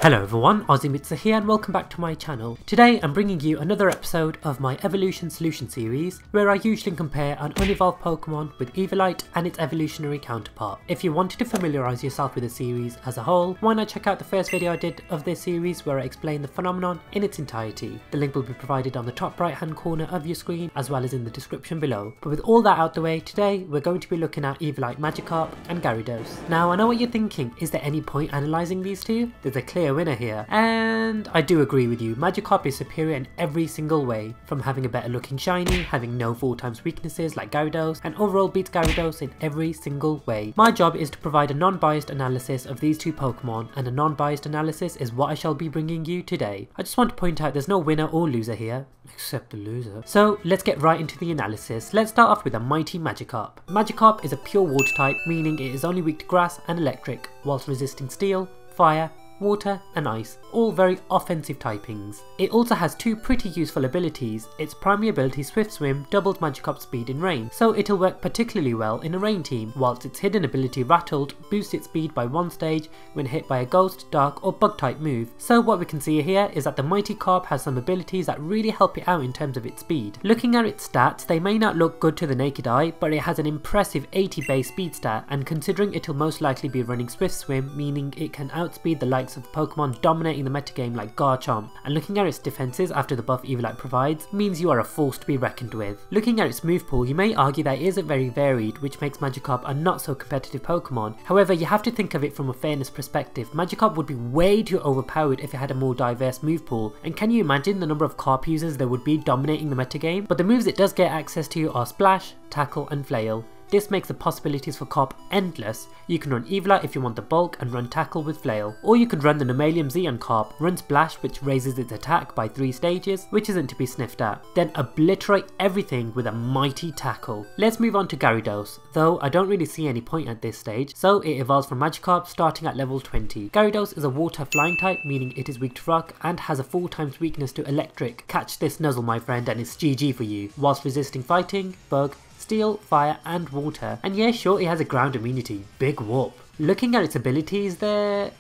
Hello everyone, Ozzymitsu here and welcome back to my channel. Today I'm bringing you another episode of my Evolution Solution series where I usually compare an unevolved Pokemon with Eviolite and its evolutionary counterpart. If you wanted to familiarise yourself with the series as a whole, why not check out the first video I did of this series where I explain the phenomenon in its entirety. The link will be provided on the top right hand corner of your screen as well as in the description below. But with all that out the way, today we're going to be looking at Eviolite Magikarp and Gyarados. Now I know what you're thinking, is there any point analysing these two? There's a clear winner here, and I do agree with you. Magikarp is superior in every single way, from having a better looking shiny, having no 4x weaknesses like Gyarados, and overall beats Gyarados in every single way. My job is to provide a non-biased analysis of these two Pokemon, and a non-biased analysis is what I shall be bringing you today. I just want to point out there's no winner or loser here, except the loser. So let's get right into the analysis. Let's start off with a mighty Magikarp. Magikarp is a pure water type, meaning it is only weak to grass and electric, whilst resisting steel, fire, water and ice, all very offensive typings. It also has two pretty useful abilities. Its primary ability Swift Swim doubles Magikarp's speed in rain, so it'll work particularly well in a rain team, whilst its hidden ability Rattled boosts its speed by 1 stage when hit by a Ghost, Dark or Bug type move. So what we can see here is that the mighty Karp has some abilities that really help it out in terms of its speed. Looking at its stats, they may not look good to the naked eye, but it has an impressive 80 base speed stat, and considering it'll most likely be running Swift Swim, meaning it can outspeed the likes of Pokemon dominating the metagame like Garchomp, and looking at its defenses after the buff Eviolite provides means you are a force to be reckoned with. Looking at its move pool, you may argue that it isn't very varied, which makes Magikarp a not so competitive Pokemon. However, you have to think of it from a fairness perspective. Magikarp would be way too overpowered if it had a more diverse move pool, and can you imagine the number of Karp users there would be dominating the metagame? But the moves it does get access to are Splash, Tackle and Flail. This makes the possibilities for Karp endless. You can run Eviolite if you want the bulk and run Tackle with Flail. Or you could run the Normalium Z on Karp, run Splash which raises its attack by 3 stages, which isn't to be sniffed at. Then obliterate everything with a mighty Tackle. Let's move on to Gyarados, though I don't really see any point at this stage, so it evolves from Magikarp starting at level 20. Gyarados is a water flying type, meaning it is weak to rock and has a 4x weakness to electric. Catch this nuzzle my friend and it's GG for you, whilst resisting fighting, bug, steel, fire and water. And yeah, sure, it has a ground immunity, big whoop. Looking at its abilities, they're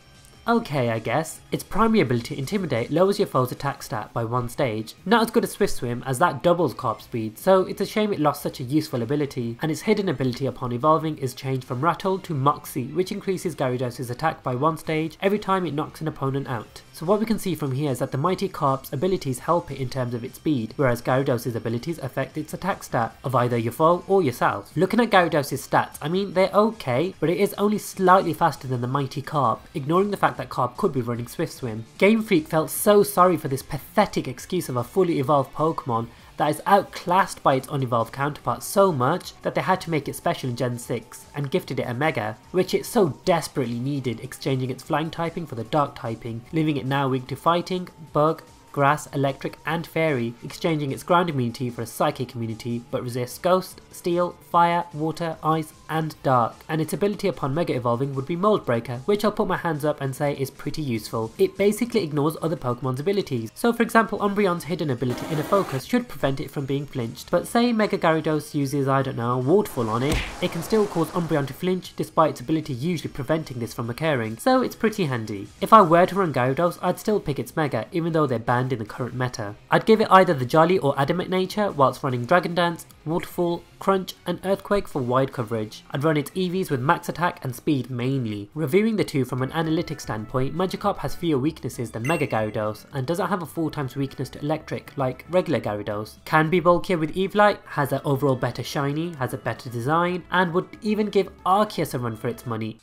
okay, I guess. Its primary ability Intimidate lowers your foe's attack stat by 1 stage. Not as good as Swift Swim, as that doubles Karp speed, so it's a shame it lost such a useful ability. And its hidden ability upon evolving is changed from Rattle to Moxie, which increases Gyarados' attack by 1 stage every time it knocks an opponent out. So what we can see from here is that the mighty Karp's abilities help it in terms of its speed, whereas Gyarados' abilities affect its attack stat of either your foe or yourself. Looking at Gyarados' stats, I mean they're okay, but it is only slightly faster than the mighty Karp, ignoring the fact that Karp could be running Swift Swim. Game Freak felt so sorry for this pathetic excuse of a fully evolved Pokemon that is outclassed by its unevolved counterpart so much that they had to make it special in Gen 6 and gifted it a Mega, which it so desperately needed, exchanging its flying typing for the dark typing, leaving it now weak to fighting, bug, grass, electric and fairy, exchanging its ground immunity for a psychic immunity but resists ghost, steel, fire, water, ice and dark. And its ability upon mega evolving would be Mold Breaker, which I'll put my hands up and say is pretty useful. It basically ignores other Pokemon's abilities. So for example, Umbreon's hidden ability Inner Focus should prevent it from being flinched, but say Mega Gyarados uses, I don't know, Waterfall on it, it can still cause Umbreon to flinch despite its ability usually preventing this from occurring, so it's pretty handy. If I were to run Gyarados, I'd still pick its Mega, even though they're banned in the current meta. I'd give it either the Jolly or Adamant nature whilst running Dragon Dance, Waterfall, Crunch and Earthquake for wide coverage. I'd run its EVs with max attack and speed mainly. Reviewing the two from an analytic standpoint, Magikarp has fewer weaknesses than Mega Gyarados and doesn't have a 4x weakness to electric like regular Gyarados. Can be bulkier with Eviolite, has an overall better shiny, has a better design and would even give Arceus a run for its money.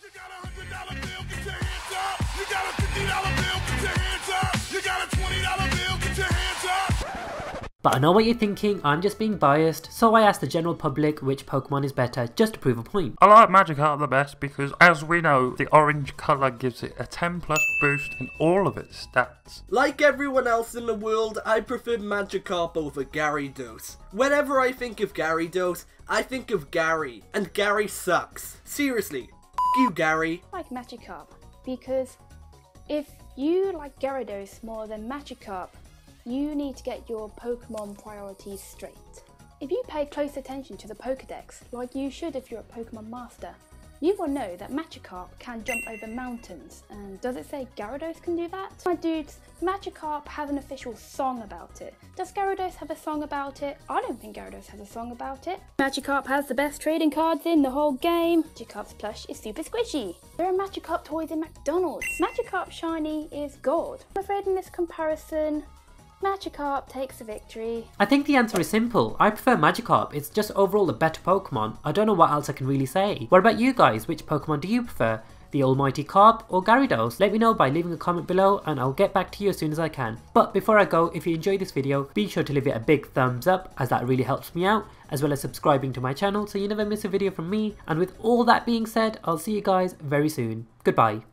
But I know what you're thinking, I'm just being biased, so I asked the general public which Pokemon is better, just to prove a point. I like Magikarp the best because, as we know, the orange colour gives it a 10+ boost in all of its stats. Like everyone else in the world, I prefer Magikarp over Gyarados. Whenever I think of Gyarados, I think of Gary, and Gary sucks. Seriously, f*** you Gary. I like Magikarp, because if you like Gyarados more than Magikarp, you need to get your Pokemon priorities straight. If you pay close attention to the Pokedex, like you should if you're a Pokemon master, You will know that Magikarp can jump over mountains, and does it say Gyarados can do that? My dudes, Magikarp has an official song about it. Does Gyarados have a song about it? I don't think Gyarados has a song about it. Magikarp has the best trading cards in the whole game. Magikarp's plush is super squishy. There are Magikarp toys in McDonald's. Magikarp shiny is gold. I'm afraid in this comparison, Magikarp takes the victory. I think the answer is simple. I prefer Magikarp. It's just overall the better Pokemon. I don't know what else I can really say. What about you guys? Which Pokemon do you prefer? The almighty Karp or Gyarados? Let me know by leaving a comment below and I'll get back to you as soon as I can. But before I go, if you enjoyed this video, be sure to leave it a big thumbs up as that really helps me out, as well as subscribing to my channel so you never miss a video from me. And with all that being said, I'll see you guys very soon. Goodbye.